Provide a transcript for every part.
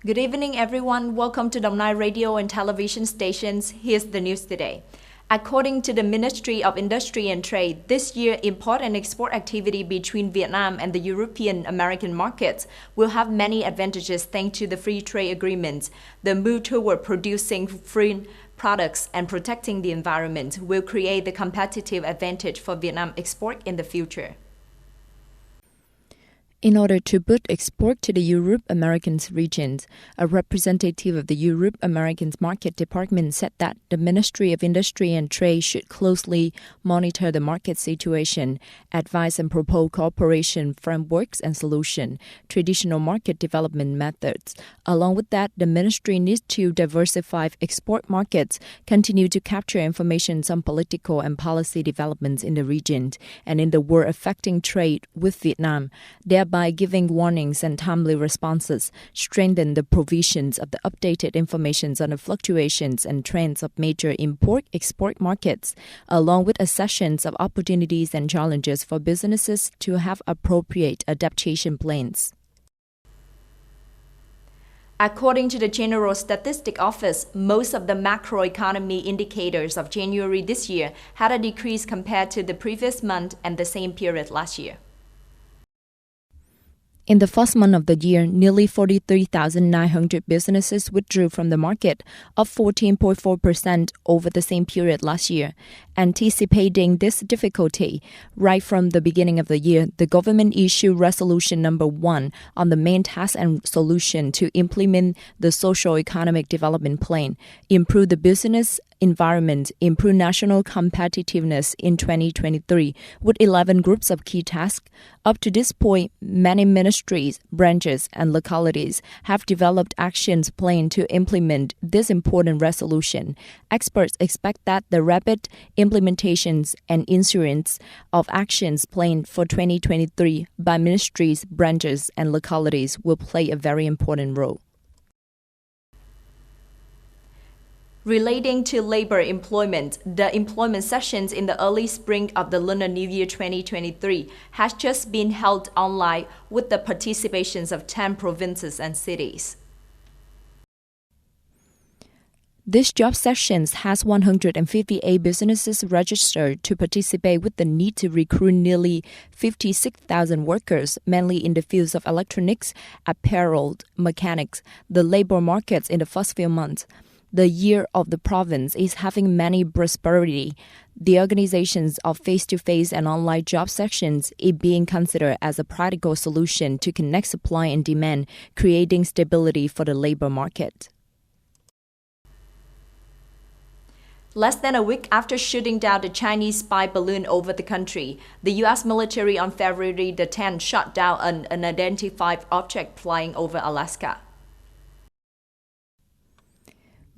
Good evening, everyone. Welcome to Đồng Nai Radio and Television Stations. Here's the news today. According to the Ministry of Industry and Trade, this year import and export activity between Vietnam and the European American markets will have many advantages thanks to the free trade agreements. The move toward producing free products and protecting the environment will create the competitive advantage for Vietnam export in the future. In order to boost export to the Europe-Americans regions, a representative of the Europe-Americans Market Department said that the Ministry of Industry and Trade should closely monitor the market situation, advise and propose cooperation frameworks and solutions, traditional market development methods. Along with that, the ministry needs to diversify export markets, continue to capture information on political and policy developments in the region and in the world affecting trade with Vietnam, by giving warnings and timely responses, strengthen the provisions of the updated information on the fluctuations and trends of major import-export markets, along with assessments of opportunities and challenges for businesses to have appropriate adaptation plans. According to the General Statistics Office, most of the macroeconomy indicators of January this year had a decrease compared to the previous month and the same period last year. In the first month of the year, nearly 43,900 businesses withdrew from the market, up 14.4% over the same period last year. Anticipating this difficulty, right from the beginning of the year, the government issued Resolution Number 1 on the main task and solution to implement the Socio-Economic Development Plan, improve the business environment, improve national competitiveness in 2023 with 11 groups of key tasks. Up to this point, many ministries, branches, and localities have developed actions planned to implement this important resolution. Experts expect that the rapid implementations and issuance of actions planned for 2023 by ministries, branches, and localities will play a very important role. Relating to labor employment, the employment sessions in the early spring of the Lunar New Year 2023 has just been held online with the participations of 10 provinces and cities. This job sessions has 158 businesses registered to participate with the need to recruit nearly 56,000 workers, mainly in the fields of electronics, apparel, mechanics, the labor markets in the first few months. The year of the province is having many prosperity. The organizations of face-to-face and online job sections is being considered as a practical solution to connect supply and demand, creating stability for the labor market. Less than a week after shooting down the Chinese spy balloon over the country, the U.S. military on February the 10th shot down an unidentified object flying over Alaska.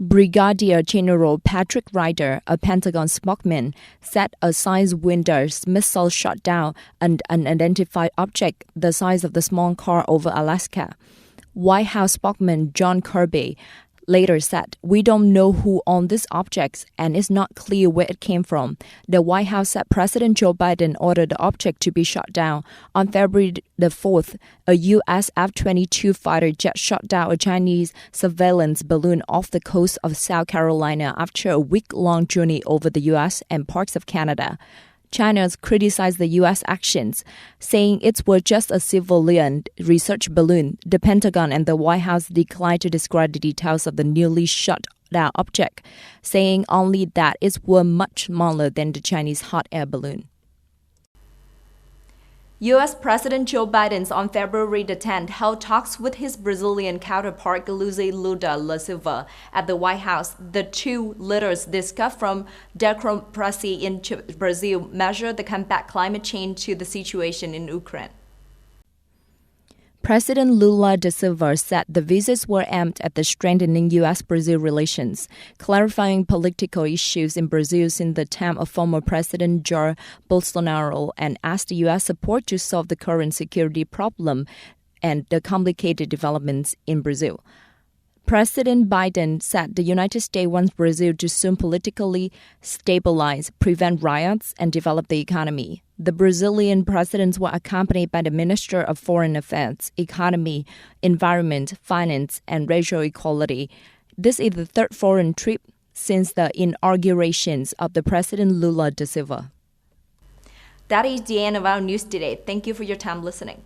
Brigadier General Patrick Ryder, a Pentagon spokesman, said a Sidewinder missile shot down an unidentified object the size of the small car over Alaska. White House spokesman John Kirby later said, "We don't know who owned this object and it's not clear where it came from." The White House said President Joe Biden ordered the object to be shot down. On February the 4th, a U.S. F-22 fighter jet shot down a Chinese surveillance balloon off the coast of South Carolina after a week-long journey over the U.S. and parts of Canada. China criticized the U.S. actions, saying it was just a civilian research balloon. The Pentagon and the White House declined to describe the details of the newly shot down object, saying only that it was much smaller than the Chinese hot air balloon. U.S. President Joe Biden on February the 10th held talks with his Brazilian counterpart Luiz Lula da Silva at the White House. The two leaders discussed from democracy in Brazil, measure the combat climate change to the situation in Ukraine. President Lula da Silva said the visits were aimed at the strengthening U.S.-Brazil relations, clarifying political issues in Brazil since the time of former President Jair Bolsonaro, and asked the U.S. support to solve the current security problem and the complicated developments in Brazil. President Biden said the United States wants Brazil to soon politically stabilize, prevent riots, and develop the economy. The Brazilian presidents were accompanied by the Minister of Foreign Affairs, Economy, Environment, Finance, and Racial Equality. This is the third foreign trip since the inaugurations of the President Lula da Silva. That is the end of our news today. Thank you for your time listening.